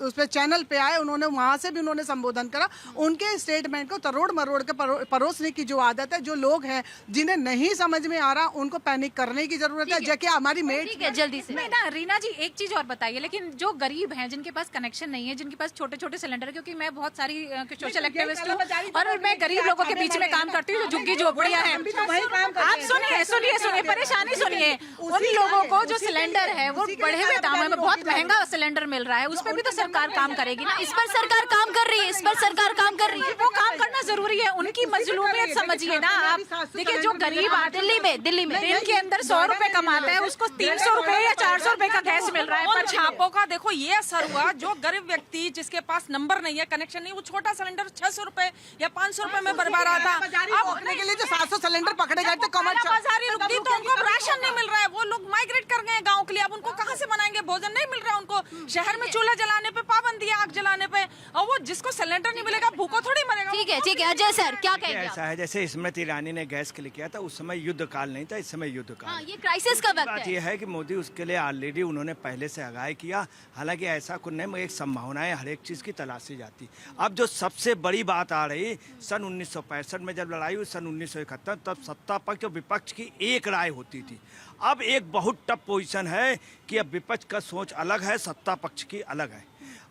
उस पे चैनल पे आए, उन्होंने वहां से भी उन्होंने संबोधन करा। उनके स्टेटमेंट को तरोड़ मरोड़ के परोसने की जो आदत है, जो लोग हैं जिन्हें नहीं समझ में आ रहा, उनको पैनिक करने की जरूरत है। जबकि हमारी मेट
जल्दी से
नहीं ना रीना जी, एक चीज और बताइए, लेकिन जो गरीब हैं, जिनके पास कनेक्शन नहीं है, जिनके पास छोटे छोटे सिलेंडर, क्योंकि मैं बहुत सारी सोशल एक्टिविस्ट हूँ और मैं गरीब लोगों के बीच में काम करती हूँ, जो झुग्गी झोपड़ियाँ हैं। आप सुनिए, परेशानी सुनिए। उन लोगों को जो सिलेंडर है वो बढ़े हुए दामों में बहुत महंगा सिलेंडर मिल रहा है, उस पर भी तो सरकार काम करेगी ना।
इस पर सरकार काम कर रही है, इस पर सरकार काम कर रही है।
वो काम करना जरूरी है, उनकी मजलूमियत समझिए ना आप। देखिए, जो गरीब
दिल्ली में
दिन के अंदर 100 रुपए कमाता है, उसको 300 रुपए या 400 रुपए का गैस मिल रहा है।
और छापों का देखो ये असर हुआ, जो गरीब व्यक्ति जिसके पास नंबर नहीं है, कनेक्शन नहीं, वो छोटा सिलेंडर 600 रुपए या 500 रुपए में बरबार आता। अब
के लिए जो 700 सिलेंडर पकड़े गए थे,
बाजारी रुक गई तो उनको राशन नहीं मिल रहा है। वो लोग माइग्रेट कर गए गाँव के लिए, अब उनको कहाँ से बनाएंगे, भोजन नहीं मिल रहा है उनको। शहर में चूल्हा जलाने पे पाबंदी है, आग जलाने पे, और वो जिसको सिलेंडर नहीं मिलेगा भूखो थोड़ी मरेगा।
ठीक है, अजय सर क्या कहेंगे?
ऐसा है जैसे स्मृति ईरानी ने गैस के लिए किया था, उस समय युद्ध काल नहीं था, इस समय युद्ध काल।
ये क्राइसिस का वक्त
बात
है।
यह है कि मोदी उसके लिए ऑलरेडी उन्होंने पहले से आगाह किया। हालांकि ऐसा कुछ नहीं, एक संभावनाएं हर एक चीज की तलाशी जाती। अब जो सबसे बड़ी बात आ रही, सन 1965 में जब लड़ाई हुई, सन 1971, तब सत्ता पक्ष और विपक्ष की एक राय होती थी। अब एक बहुत टफ पोजीशन है कि अब विपक्ष का सोच अलग है, सत्ता पक्ष की अलग है।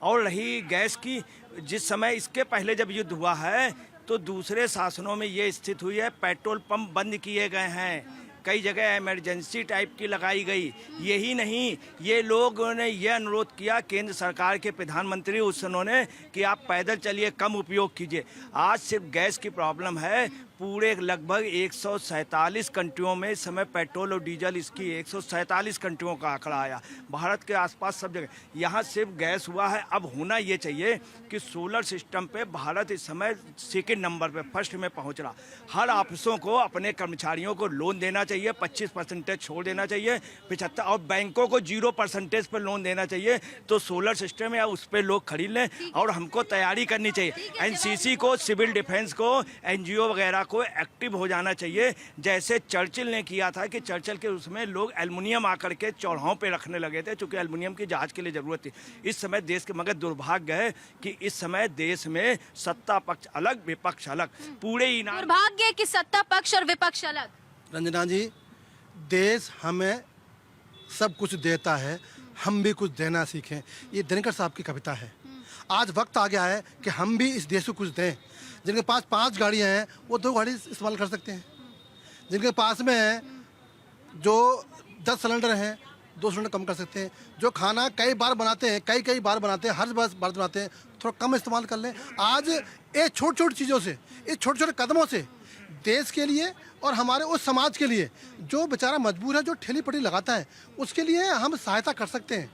और रही गैस की, जिस समय इसके पहले जब युद्ध हुआ है तो दूसरे शासनों में ये स्थिति हुई है, पेट्रोल पंप बंद किए गए हैं, कई जगह इमरजेंसी टाइप की लगाई गई। यही नहीं, ये लोगों ने ये अनुरोध किया केंद्र सरकार के प्रधानमंत्री उस उन्होंने कि आप पैदल चलिए, कम उपयोग कीजिए। आज सिर्फ गैस की प्रॉब्लम है, पूरे लगभग 147 कंट्रियों में इस समय पेट्रोल और डीजल, इसकी 147 कंट्रियों का आंकड़ा आया, भारत के आसपास सब जगह। यहाँ सिर्फ गैस हुआ है। अब होना ये चाहिए कि सोलर सिस्टम पे भारत इस समय सेकेंड नंबर पे, फर्स्ट में पहुँच रहा। हर ऑफिसों को अपने कर्मचारियों को लोन देना चाहिए, 25% छोड़ देना चाहिए, 75, और बैंकों को 0% पर लोन देना चाहिए। तो सोलर सिस्टम या उस पर लोग खरीद लें। और हमको तैयारी करनी चाहिए, एनसीसी को, सिविल डिफेंस को, एनजीओ वगैरह को एक्टिव हो जाना चाहिए, जैसे चर्चिल ने किया था कि चर्चिल के उसमें लोग एल्युमिनियम आकर के चौराहों पे रखने लगे थे, क्योंकि एल्युमिनियम की जहाज के लिए जरूरत थी। इस समय देश के, मगर दुर्भाग्य है कि इस समय देश में सत्ता पक्ष अलग, विपक्ष अलग, पूरे
दुर्भाग्य कि सत्ता पक्ष और विपक्ष अलग।
रंजना जी, देश हमें सब कुछ देता है, हम भी कुछ देना सीखें। ये दिनकर साहब की कविता है। आज वक्त आ गया है कि हम भी इस देश को कुछ दें। जिनके पास 5 गाड़ियां हैं वो 2 गाड़ी इस्तेमाल कर सकते हैं। जिनके पास में है जो 10 सिलेंडर हैं, 2 सिलेंडर कम कर सकते हैं। जो खाना कई बार बनाते हैं, कई बार बनाते हैं, हर बार बनाते हैं, थोड़ा कम इस्तेमाल कर लें। आज ये छोटी छोटी चीज़ों से, ये छोटे छोटे कदमों से देश के लिए और हमारे उस समाज के लिए जो बेचारा मजबूर है, जो ठेली पटी लगाता है, उसके लिए हम सहायता कर सकते हैं,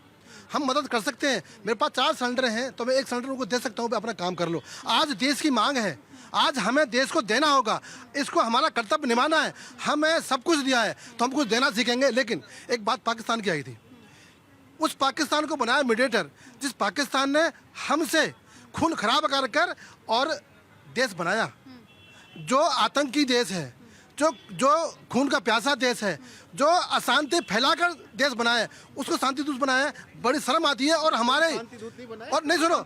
हम मदद कर सकते हैं। मेरे पास 4 सिलेंडर हैं तो मैं 1 सिलेंडर उनको दे सकता हूँ, अपना काम कर लो। आज देश की मांग है, आज हमें देश को देना होगा, इसको हमारा कर्तव्य निभाना है। हमें सब कुछ दिया है तो हम कुछ देना सीखेंगे। लेकिन एक बात पाकिस्तान की आई थी, उस पाकिस्तान को बनाया मीडिएटर, जिस पाकिस्तान ने हमसे खून खराब कर और देश बनाया, जो आतंकी देश है, जो खून का प्यासा देश है, जो अशांति फैलाकर देश बनाया, उसको शांति दूत बनाया। बड़ी शर्म आती है। और हमारे और नहीं सुनो,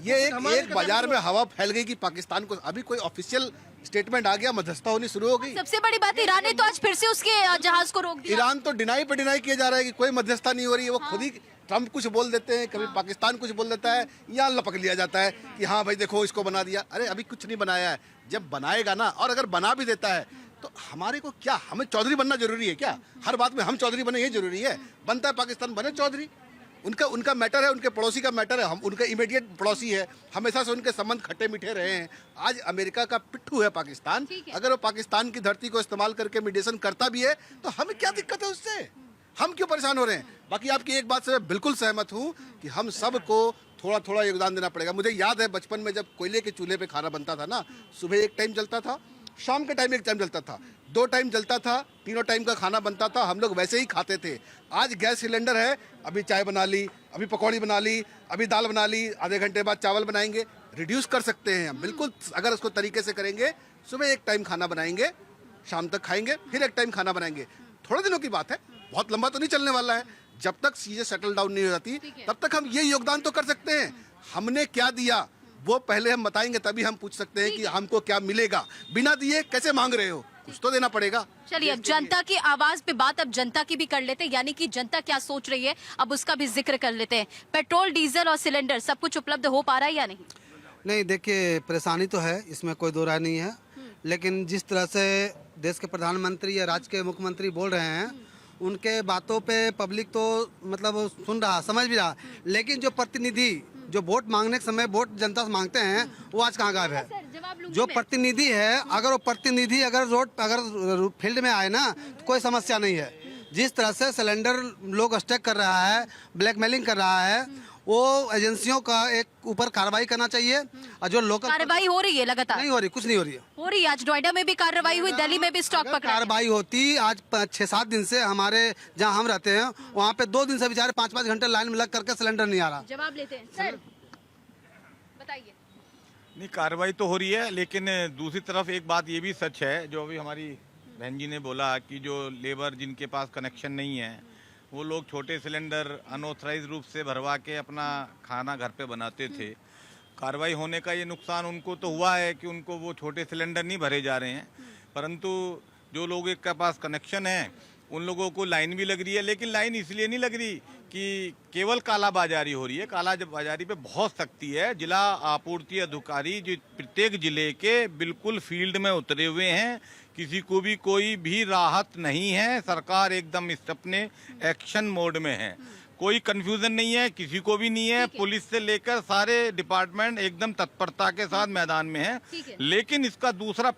ये एक बाजार में हवा फैल गई कि पाकिस्तान को, अभी कोई ऑफिशियल स्टेटमेंट आ गया, मध्यस्थता होनी शुरू हो गई।
सबसे बड़ी बात, ईरान ने तो आज फिर से उसके जहाज को रोक दिया।
ईरान तो डिनाई पे डिनाई किया जा रहा है कि कोई मध्यस्थता नहीं हो रही है। वो खुद ही, ट्रम्प कुछ बोल देते हैं, कभी पाकिस्तान कुछ बोल देता है, यहाँ लपक लिया जाता है कि हाँ भाई देखो इसको बना दिया। अरे अभी कुछ नहीं बनाया है, जब बनाएगा ना, और अगर बना भी देता है तो हमारे को क्या, हमें चौधरी बनना जरूरी है क्या? हर बात में हम चौधरी बने ये जरूरी है? बनता है पाकिस्तान, बने चौधरी। उनका मैटर है, उनके पड़ोसी का मैटर है, हम उनका इमीडिएट पड़ोसी है, हमेशा से उनके संबंध खट्टे मीठे रहे हैं। आज अमेरिका का पिट्ठू है पाकिस्तान, अगर वो पाकिस्तान की धरती को इस्तेमाल करके मीडिएशन करता भी है तो हमें क्या दिक्कत है उससे? हम क्यों परेशान हो रहे हैं? बाकी आपकी एक बात से मैं बिल्कुल सहमत हूँ कि हम सबको थोड़ा थोड़ा योगदान देना पड़ेगा। मुझे याद है बचपन में जब कोयले के चूल्हे पे खाना बनता था ना, सुबह एक टाइम जलता था शाम के टाइम एक टाइम जलता था, 2 टाइम जलता था, तीनों टाइम का खाना बनता था, हम लोग वैसे ही खाते थे। आज गैस सिलेंडर है, अभी चाय बना ली, अभी पकौड़ी बना ली, अभी दाल बना ली, आधे घंटे बाद चावल बनाएंगे। रिड्यूस कर सकते हैं हम बिल्कुल, अगर उसको तरीके से करेंगे। सुबह एक टाइम खाना बनाएंगे, शाम तक खाएंगे, फिर एक टाइम खाना बनाएंगे। थोड़े दिनों की बात है, बहुत लंबा तो नहीं चलने वाला है। जब तक चीजें सेटल डाउन नहीं हो जाती तब तक हम ये योगदान तो कर सकते हैं। हमने क्या दिया वो पहले हम बताएंगे, तभी हम पूछ सकते हैं कि हमको क्या मिलेगा। बिना दिए कैसे मांग रहे हो, कुछ तो देना पड़ेगा।
चलिए अब जनता की आवाज पे बात अब जनता की भी कर लेते हैं, यानी कि जनता क्या सोच रही है अब उसका भी जिक्र कर लेते हैं। पेट्रोल, डीजल और सिलेंडर सब कुछ उपलब्ध हो पा रहा है या नहीं?
नहीं, देखिए परेशानी तो है, इसमें कोई दो राय नहीं है, लेकिन जिस तरह से देश के प्रधानमंत्री या राज्य के मुख्यमंत्री बोल रहे हैं उनके बातों पे पब्लिक तो मतलब सुन रहा, समझ भी रहा, लेकिन जो प्रतिनिधि जो वोट मांगने के समय वोट जनता से मांगते हैं वो आज कहाँ गायब है। जो प्रतिनिधि है, अगर वो प्रतिनिधि अगर फील्ड में आए ना तो कोई समस्या नहीं है। जिस तरह से सिलेंडर लोग स्टैक कर रहा है, ब्लैकमेलिंग कर रहा है, वो एजेंसियों का एक ऊपर कार्रवाई करना चाहिए। और जो लोकल
कार्रवाई हो रही है लगातार?
नहीं हो रही, कुछ नहीं हो रही है।
हो रही है, आज नोएडा में भी कार्रवाई हुई, दिल्ली में भी स्टॉक पकड़ा।
कार्रवाई होती आज 6-7 दिन से हमारे जहां हम रहते हैं वहां पे 2 दिन से बेचारे 5-5 घंटे लाइन में लग करके सिलेंडर नहीं आ रहा।
जवाब लेते हैं सर, बताइए।
नहीं, कार्रवाई तो हो रही है, लेकिन दूसरी तरफ एक बात ये भी सच है जो अभी हमारी बहन जी ने बोला कि जो लेबर जिनके पास कनेक्शन नहीं है वो लोग छोटे सिलेंडर अनऑथराइज रूप से भरवा के अपना खाना घर पे बनाते थे। कार्रवाई होने का ये नुकसान उनको तो हुआ है कि उनको वो छोटे सिलेंडर नहीं भरे जा रहे हैं, परंतु जो लोगों के पास कनेक्शन है उन लोगों को लाइन भी लग रही है। लेकिन लाइन इसलिए नहीं लग रही कि केवल काला बाजारी हो रही है, काला बाजारी पे बहुत सख्ती है। जिला आपूर्ति अधिकारी जो प्रत्येक जिले के बिल्कुल फील्ड में उतरे हुए हैं, किसी को भी कोई भी राहत नहीं है। सरकार एकदम इस अपने एक्शन मोड में है, कोई कंफ्यूजन नहीं है, किसी को भी नहीं है। पुलिस से लेकर सारे डिपार्टमेंट एकदम तत्परता के साथ मैदान में है। लेकिन इसका दूसरा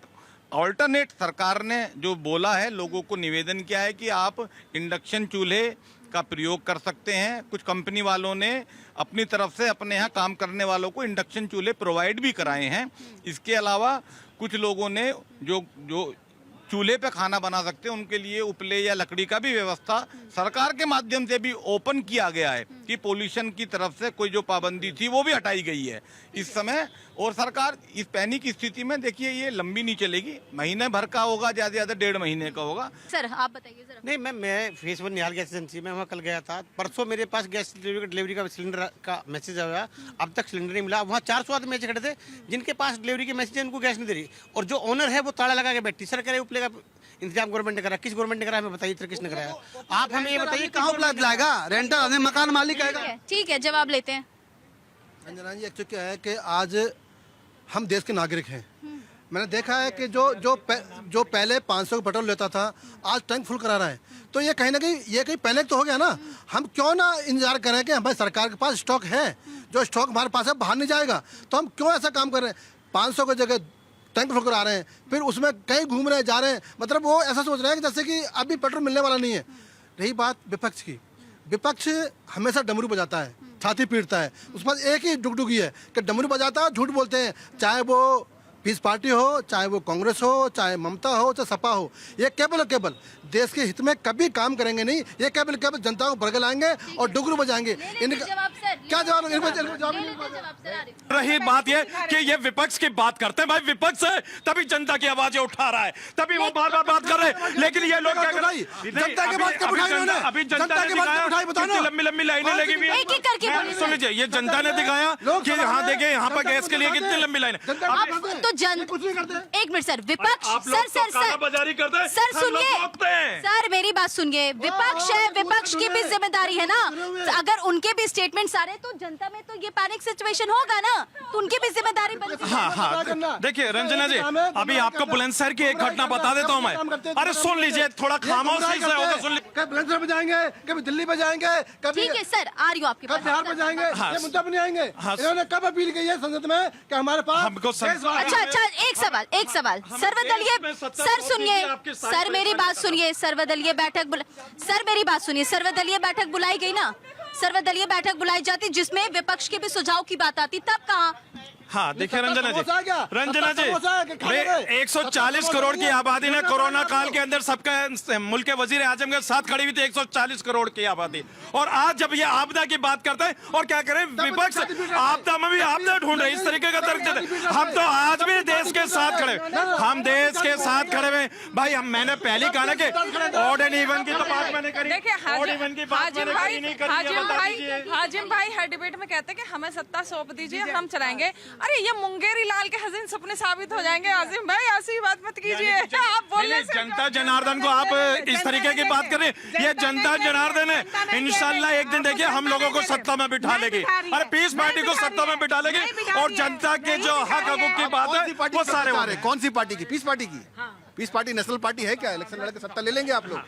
ऑल्टरनेट सरकार ने जो बोला है, लोगों को निवेदन किया है कि आप इंडक्शन चूल्हे का प्रयोग कर सकते हैं। कुछ कंपनी वालों ने अपनी तरफ से अपने यहाँ काम करने वालों को इंडक्शन चूल्हे प्रोवाइड भी कराए हैं। इसके अलावा कुछ लोगों ने जो चूल्हे पे खाना बना सकते हैं उनके लिए उपले या लकड़ी का भी व्यवस्था सरकार के माध्यम से भी ओपन किया गया है कि पोल्यूशन की तरफ से कोई जो पाबंदी थी वो भी हटाई गई है इस समय। और सरकार इस पैनिक की स्थिति में, देखिए ये लंबी नहीं चलेगी, महीने भर का होगा, ज्यादा ज्यादा 1.5 महीने का होगा।
सर आप बताइए जरा।
नहीं, मैं फेस 1 निहाल गैस एजेंसी में वहाँ कल गया था। परसों मेरे पास गैस डिलीवरी का सिलेंडर का मैसेज आया, अब तक सिलेंडर नहीं मिला। वहाँ 400 आदमी खड़े थे जिनके पास डिलीवरी के मैसेज है, उनको गैस नहीं दे रही। और जो ओनर है वो ताला लगा के बैठी। सर कह रहे उपले का इंतजाम गवर्नमेंट ने करा, किस गवर्नमेंट ने करा हमें बताइए, किसने कराया? आप हमें ये बताइए कहाँ उपलब्ध लाएगा? रेंटर आदमी मकान मालिक आएगा।
ठीक है, जवाब लेते हैं।
अंजना जी, एक्चुअली क्या है कि आज हम देश के नागरिक हैं। मैंने देखा है कि जो पहले 500 का पेट्रोल लेता था आज टैंक फुल करा रहा है, तो ये कहीं ना कहीं ये कहीं पहले तो हो गया ना। हम क्यों ना इंतजार करें कि हमारी सरकार के पास स्टॉक है, जो स्टॉक हमारे पास है बाहर नहीं जाएगा, तो हम क्यों ऐसा काम कर रहे हैं? 500 की जगह टैंक फुल करा रहे हैं, फिर उसमें कहीं घूम रहे जा रहे हैं, मतलब वो ऐसा सोच रहे हैं कि जैसे कि अभी पेट्रोल मिलने वाला नहीं है। रही बात विपक्ष की, विपक्ष हमेशा डमरू बजाता है, छाती पीटता है, उस पर एक ही डुगडुगी है कि डमरू बजाता है, झूठ बोलते हैं। चाहे वो पीस पार्टी हो, चाहे वो कांग्रेस हो, चाहे ममता हो, चाहे सपा हो, ये केवल देश के हित में कभी काम करेंगे नहीं। ये केवल जनता को बरगल आएंगे और डुगरू बजाएंगे। इनका क्या जवाब?
रही बात ये कि ये विपक्ष की बात करते हैं। भाई विपक्ष है तभी जनता की आवाजें उठा रहा है, तभी वो बार बार बात कर रहे हैं। लेकिन ये लोग क्या कर रहे हैं?
जनता की बात कब उठाई उन्होंने?
अभी जनता ने दिखाया कितनी लंबी लंबी लाइनें लगी हुई हैं। सुन लीजिए, ये जनता ने दिखाया कि यहाँ देखिए यहाँ पर गैस के लिए कितनी लंबी लाइनें।
तो एक मिनट सर, विपक्ष सर
बाजारी करते हैं,
सर सुनिए सर, मेरी बात सुनिए। विपक्ष है, विपक्ष की भी जिम्मेदारी है ना। अगर उनके भी स्टेटमेंट सारे, तो जनता में तो ये पैनिक सिचुएशन होगा ना, तो उनकी भी जिम्मेदारी बनती है।
हाँ, देखिए रंजना जी, अभी आपको बुलंदशहर की एक घटना बता देता हूँ मैं। अरे सुन लीजिए, थोड़ा खामोशी से होगा, सुन लीजिए।
कभी बुलंदशहर में जाएंगे, कभी दिल्ली में जाएंगे, कभी
ठीक है सर, आ रही हूँ आपके पास।
बिहार में जाएंगे, ये मुद्दा पर नहीं आएंगे। इन्होंने कब अपील की है संसद में कि हमारे पास
हमको
अच्छा, एक सवाल सर्वदलीय, सर सुनिए सर, मेरी बात सुनिए। सर्वदलीय बैठक सर मेरी बात सुनिए, सर्वदलीय बैठक बुलाई गई ना, सर्वदलीय बैठक बुलाई जाती जिसमें विपक्ष के भी सुझाव की बात आती, तब कहाँ?
हाँ देखिए रंजना जी,
समोसा है क्या?
रंजना जी,
समोसा है कि खाने
भाई
गए?
140 करोड़ की आबादी ने कोरोना काल के अंदर सबका मुल्क के वजीर आजम के साथ खड़ी हुई थी, 140 करोड़ की आबादी। और आज जब ये आपदा की बात करते हैं और क्या करें, विपक्ष आपदा में भी आपदा ढूंढ रहे, इस तरीके का तर्क देते हैं। हम तो आज भी देश के साथ खड़े, हम देश के साथ खड़े हुए भाई। मैंने पहले कहा ना कि ऑड एंड इवन की तो बात मैंने करी,
देखिए
ऑड इवन की बात मैंने करी नहीं करी।
हाजिम भाई हर डिबेट में कहते हैं कि हमें सत्ता सौंप दीजिए, हम चलाएंगे। अरे ये मुंगेरी लाल के हसीन सपने साबित हो जाएंगे। हाजिम भाई ऐसी बात मत कीजिए, आप बोलने से
जनता जनार्दन को आप इस तरीके की बात कर रहे हैं। ये जनता जनार्दन है, इंशाल्लाह एक दिन देखिए हम लोगों को सत्ता में बिठा लेगी। अरे पीस पार्टी को सत्ता में बिठा लेगी और जनता के जो हक हकूक की बात है वो सारे होंगे।
कौन सी पार्टी की? पीस पार्टी की? पीस पार्टी नेशनल पार्टी है क्या? इलेक्शन लड़के सत्ता ले लेंगे आप लोग?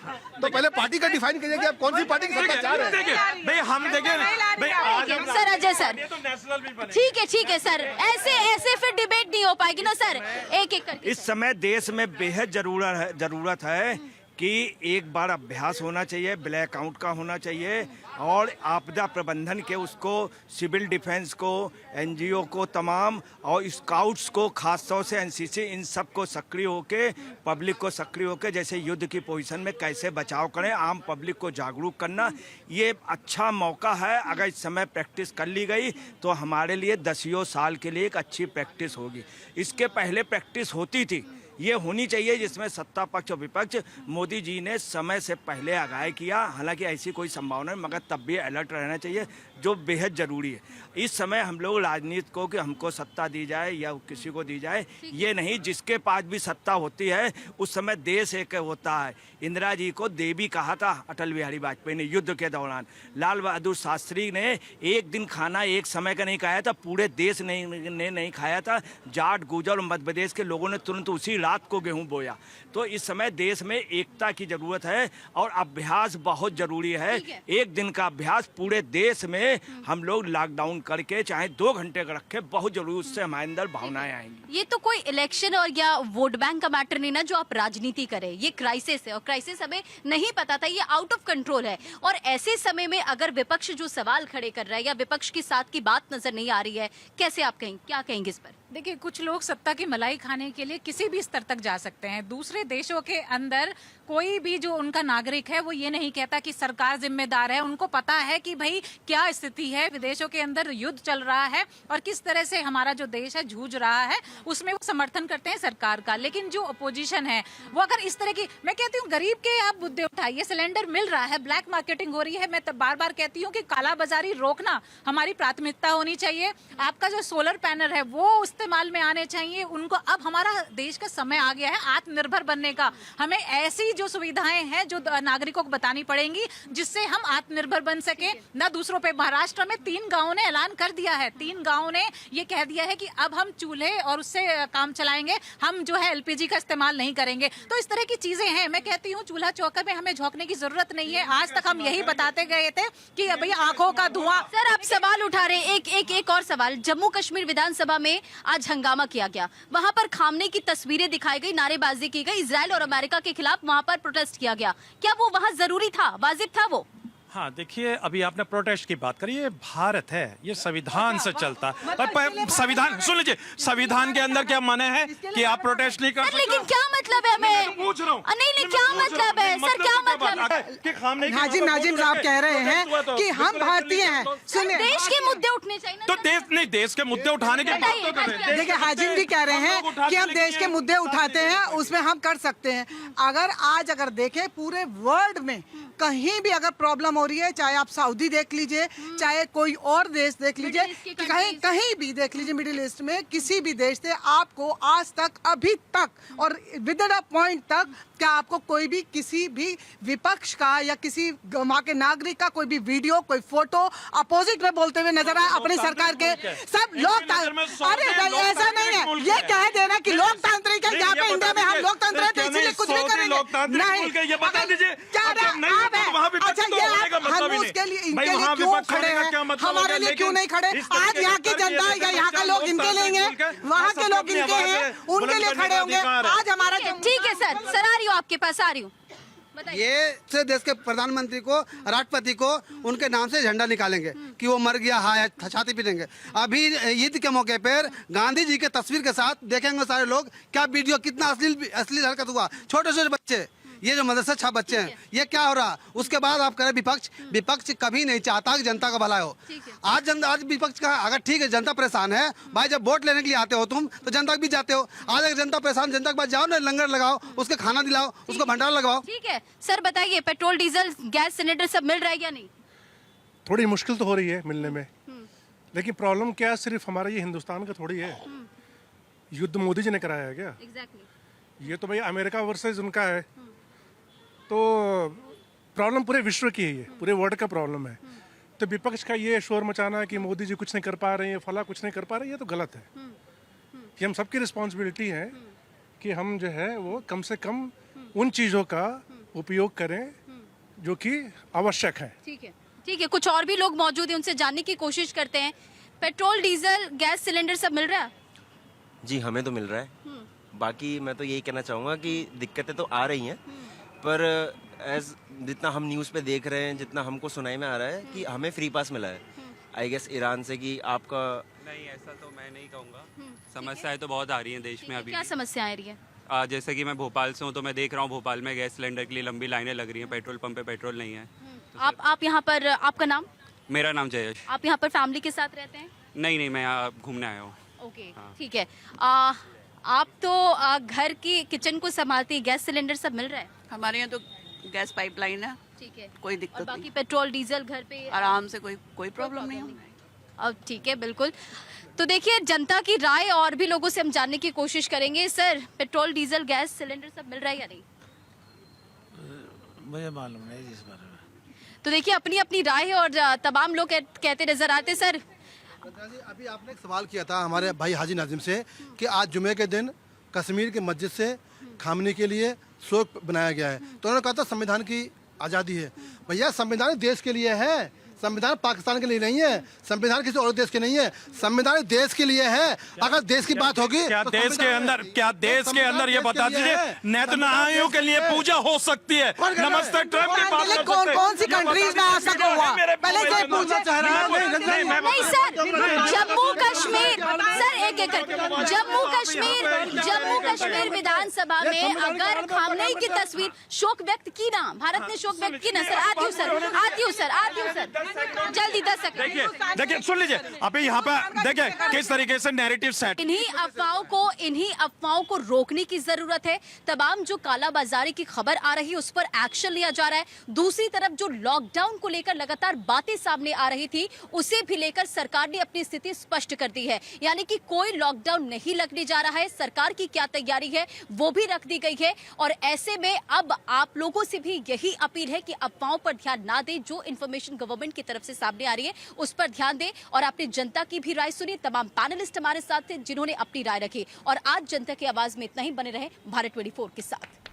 तो पहले पार्टी का डिफाइन कीजिए कि आप कौन सी पार्टी की सत्ता चाह रहे हैं।
भाई हम देखें भाई आज
सर अजय सर,
तो नेशनल भी बने।
ठीक है सर, ऐसे फिर डिबेट नहीं हो पाएगी ना सर, एक एक करके।
इस समय देश में बेहद जरूरत है कि एक बार अभ्यास होना चाहिए, ब्लैक आउट का होना चाहिए और आपदा प्रबंधन के उसको सिविल डिफेंस को, एनजीओ को तमाम और स्काउट्स को खास तौर से एनसीसी, इन सब को सक्रिय होके, पब्लिक को सक्रिय होके जैसे युद्ध की पोजीशन में कैसे बचाव करें, आम पब्लिक को जागरूक करना, ये अच्छा मौका है। अगर इस समय प्रैक्टिस कर ली गई तो हमारे लिए 10 साल के लिए एक अच्छी प्रैक्टिस होगी। इसके पहले प्रैक्टिस होती थी, ये होनी चाहिए जिसमें सत्ता पक्ष और विपक्ष, मोदी जी ने समय से पहले आगाह किया। हालांकि ऐसी कोई संभावना नहीं, मगर तब भी अलर्ट रहना चाहिए जो बेहद ज़रूरी है। इस समय हम लोग राजनीति को कि हमको सत्ता दी जाए या किसी को दी जाए, ये नहीं, जिसके पास भी सत्ता होती है उस समय देश एक होता है। इंदिरा जी को देवी कहा था अटल बिहारी वाजपेयी ने युद्ध के दौरान। लाल बहादुर शास्त्री ने एक दिन खाना एक समय का नहीं खाया था, पूरे देश ने नहीं खाया था। जाट, गुर्जर और मध्य प्रदेश के लोगों ने तुरंत उसी रात को गेहूं बोया। तो इस समय देश में एकता की जरूरत है और अभ्यास बहुत जरूरी है। एक दिन का अभ्यास पूरे देश में हम लोग लॉकडाउन करके चाहे 2 घंटे का रखें, बहुत जरूरी, उससे हमारे अंदर भावनाएं आएंगी।
ये तो कोई इलेक्शन और या वोट बैंक का मैटर नहीं ना जो आप राजनीति करें, ये क्राइसिस है और क्राइसिस हमें नहीं पता था, ये आउट ऑफ कंट्रोल है। और ऐसे समय में अगर विपक्ष जो सवाल खड़े कर रहा है या विपक्ष की साथ की बात नजर नहीं आ रही है, कैसे आप कहेंगे, क्या कहेंगे इस पर?
देखिए कुछ लोग सत्ता की मलाई खाने के लिए किसी भी स्तर तक जा सकते हैं। दूसरे देशों के अंदर कोई भी जो उनका नागरिक है वो ये नहीं कहता कि सरकार जिम्मेदार है। उनको पता है कि भाई क्या स्थिति है, विदेशों के अंदर युद्ध चल रहा है और किस तरह से हमारा जो देश है जूझ रहा है, उसमें वो समर्थन करते हैं सरकार का। लेकिन जो अपोजिशन है वो अगर इस तरह की, मैं कहती हूँ गरीब के आप मुद्दे उठाइए, सिलेंडर मिल रहा है, ब्लैक मार्केटिंग हो रही है, मैं बार बार कहती हूँ कि कालाबाजारी रोकना हमारी प्राथमिकता होनी चाहिए। आपका जो सोलर पैनल है वो इस्तेमाल में आने चाहिए उनको। अब हमारा देश का समय आ गया है आत्मनिर्भर बनने का। हमें ऐसी जो सुविधाएं हैं जो नागरिकों को बतानी पड़ेंगी जिससे हम आत्मनिर्भर बन सके, न दूसरों पे। महाराष्ट्र में 3 गांवों ने ऐलान कर दिया है, 3 गांवों ने ये कह दिया है कि अब हम चूल्हे और उससे काम चलाएंगे, हम जो है एलपीजी का इस्तेमाल नहीं करेंगे। तो इस तरह की चीजें हैं। मैं कहती हूँ चूल्हा चौका में हमें झोंकने की जरूरत नहीं है। आज तक हम यही बताते गए थे कि भाई आंखों का धुआं।
सर आप सवाल उठा रहे हैं, एक और सवाल। जम्मू कश्मीर विधानसभा में आज हंगामा किया गया, वहां पर खामने की तस्वीरें दिखाई गई, नारेबाजी की गई, इजराइल और अमेरिका के खिलाफ वहां पर प्रोटेस्ट किया गया। क्या वो वहां जरूरी था, वाजिब था वो?
हाँ देखिए, अभी आपने प्रोटेस्ट की बात करी, ये भारत है, ये संविधान से चलता है। और संविधान सुन लीजिए, संविधान के अंदर क्या माने है कि आप प्रोटेस्ट नहीं कर सकते।
लेकिन क्या मतलब है? मैं
पूछ रहा हूँ,
नहीं क्या मतलब है सर, क्या मतलब है?
नाजिम साहब कह रहे हैं कि हम भारतीय हैं। सुनिए,
देश के मुद्दे उठने चाहिए ना।
तो देश के मुद्दे उठाने की बात तो कर रहे हैं।
देखिए हाजिम भी कह रहे हैं कि हम देश के मुद्दे उठाते हैं, उसमें हम कर सकते हैं। अगर देखें पूरे वर्ल्ड में कहीं भी अगर प्रॉब्लम हो रही है, चाहे आप सऊदी देख लीजिए, चाहे कोई और देश देख लीजिए, कहीं भी देख लीजिए, मिडिल ईस्ट में किसी भी देश से आपको आज तक, अभी तक और विद इन अ पॉइंट तक, क्या आपको कोई भी किसी भी विपक्ष का या किसी वहाँ के नागरिक का कोई भी वीडियो, कोई फोटो अपोजिट में बोलते हुए नजर आए अपनी सरकार के? सब लोग, अरे ऐसा नहीं है, ये कह देना कि लोकतांत्रिक है, जहाँ पे इंडिया में हम लोकतंत्र है तो इसीलिए कुछ नहीं करेंगे। नहीं,
ये बता दीजिए
अच्छा ये हम उसके लिए, इनके लिए क्यों खड़े हैं, हमारे लिए क्यों नहीं खड़े? आज यहाँ की जनता या यहाँ का लोग इनके लिए हैं, वहाँ के लोग इनके हैं, उनके लिए खड़े होंगे। आज हमारा
ठीक है सर, आ रही हूँ आपके पास, आ रही हूँ। बताइए।
ये से देश के प्रधानमंत्री को, राष्ट्रपति को उनके नाम से झंडा निकालेंगे कि वो मर गया है, छाती पीटेंगे। अभी ईद के मौके पर गांधी जी के तस्वीर के साथ देखेंगे सारे लोग, क्या वीडियो, कितना अश्लील हरकत हुआ। छोटे छोटे बच्चे, ये जो मदरसा छाप बच्चे हैं, ये क्या हो रहा। उसके बाद आप करें विपक्ष कभी नहीं चाहता कि जनता का भला हो। आज विपक्ष का, अगर ठीक है जनता परेशान है भाई, जब वोट लेने के लिए आते हो तुम तो जनता के बीच जाते हो। आज अगर जनता परेशान, जनता के पास जाओ ना, लंगर लगाओ, उसके खाना दिलाओ, उसको भंडारा लगाओ।
ठीक है सर, बताइए पेट्रोल डीजल गैस सिलेंडर सब मिल रहा है या नहीं?
थोड़ी मुश्किल तो हो रही है मिलने में, लेकिन प्रॉब्लम क्या है, सिर्फ हमारा ये हिंदुस्तान का थोड़ी है। युद्ध मोदी जी ने कराया है क्या? ये तो भाई अमेरिका वर्सेस उनका है, तो प्रॉब्लम पूरे विश्व की है, ये पूरे वर्ल्ड का प्रॉब्लम है। तो विपक्ष का ये शोर मचाना कि मोदी जी कुछ नहीं कर पा रहे हैं, फला कुछ नहीं कर पा रहे हैं, ये तो गलत है। ये हम सबकी रिस्पॉन्सिबिलिटी है कि हम जो है वो कम से कम उन चीज़ों का उपयोग करें जो कि आवश्यक है।
ठीक है, कुछ और भी लोग मौजूद हैं, उनसे जानने की कोशिश करते हैं। पेट्रोल डीजल गैस सिलेंडर सब मिल रहा है?
जी हमें तो मिल रहा है। बाकी मैं तो यही कहना चाहूँगा कि दिक्कतें तो आ रही हैं, पर जितना हम न्यूज़ पे देख रहे हैं, जितना हमको सुनाई में आ रहा है कि हमें फ्री पास मिला है आई गेस ईरान से, कि आपका
नहीं, ऐसा तो मैं नहीं कहूँगा। समस्याएं तो बहुत आ रही हैं देश में अभी।
क्या समस्याएं आ रही है?
जैसे कि मैं भोपाल से हूँ, तो मैं देख रहा हूँ भोपाल में गैस सिलेंडर के लिए लंबी लाइनें लग रही हैं, पेट्रोल पंप पे पेट्रोल नहीं है।
आप यहाँ पर, आपका नाम?
मेरा नाम जयेश।
आप यहाँ पर फैमिली के साथ रहते हैं?
नहीं, मैं यहाँ घूमने आया हूँ।
ओके, ठीक है। आप तो घर की किचन को संभालती है, गैस सिलेंडर सब मिल रहा है?
हमारे यहाँ तो गैस पाइपलाइन है,
ठीक है,
कोई दिक्कत
बाकी
नहीं।
पेट्रोल डीजल घर पे
आराम से कोई प्रॉब्लम नहीं है।
अब ठीक है, बिल्कुल। तो देखिए जनता की राय और भी लोगों से हम जानने की कोशिश करेंगे। Sir, petrol diesel gas cylinder सब मिल रहा है या नहीं?
मुझे मालूम नहीं जिस बारे में।
तो देखिए अपनी अपनी राय है और तमाम लोग कहते नजर आते। सर,
अभी आपने एक सवाल किया था हमारे भाई हाजी नाजिम से कि आज जुमे के दिन कश्मीर के मस्जिद से खामनी के लिए शोक बनाया गया है, तो उन्होंने कहा था संविधान की आज़ादी है। भैया संविधान देश के लिए है, संविधान पाकिस्तान के लिए नहीं है, संविधान किसी और देश के नहीं है, संविधान देश के लिए है। अगर देश की बात होगी
क्या
तो
देश के अंदर ये बता दीजिए नेतन्याहू के लिए पूजा हो सकती है? नमस्ते ट्रम्प की बात कर सकते हैं।
कौन सी कंट्रीज में आज तक हुआ? पहले से पूछा
नहीं सर, जम्मू कश्मीर, सर एक जम्मू कश्मीर विधानसभा में अगर खामनेई की तस्वीर शोक व्यक्त की ना, भारत ने शोक व्यक्त की ना। सर आती हूँ सर जल्दी 10 सेकंड।
देखिए सुन लीजिए, अभी यहाँ पे देखिए किस तरीके से नैरेटिव सेट।
इन्हीं अफवाहों को रोकने की जरूरत है। तमाम जो कालाबाजारी की खबर आ रही है उस पर एक्शन लिया जा रहा है। दूसरी तरफ जो लॉकडाउन को लेकर लगातार बातें सामने आ रही थी उसे भी लेकर सरकार ने अपनी स्थिति स्पष्ट कर दी है, यानी कि कोई लॉकडाउन नहीं लगने जा रहा है। सरकार की क्या तैयारी है वो भी रख दी गई है। और ऐसे में अब आप लोगों से भी यही अपील है कि अफवाहों पर ध्यान ना दें। जो इन्फॉर्मेशन गवर्नमेंट की तरफ से सामने आ रही है उस पर ध्यान दें और अपनी जनता की भी राय सुनिए। तमाम पैनलिस्ट हमारे साथ थे जिन्होंने अपनी राय रखी। और आज जनता की आवाज में इतना ही, बने रहे भारत 24 के साथ।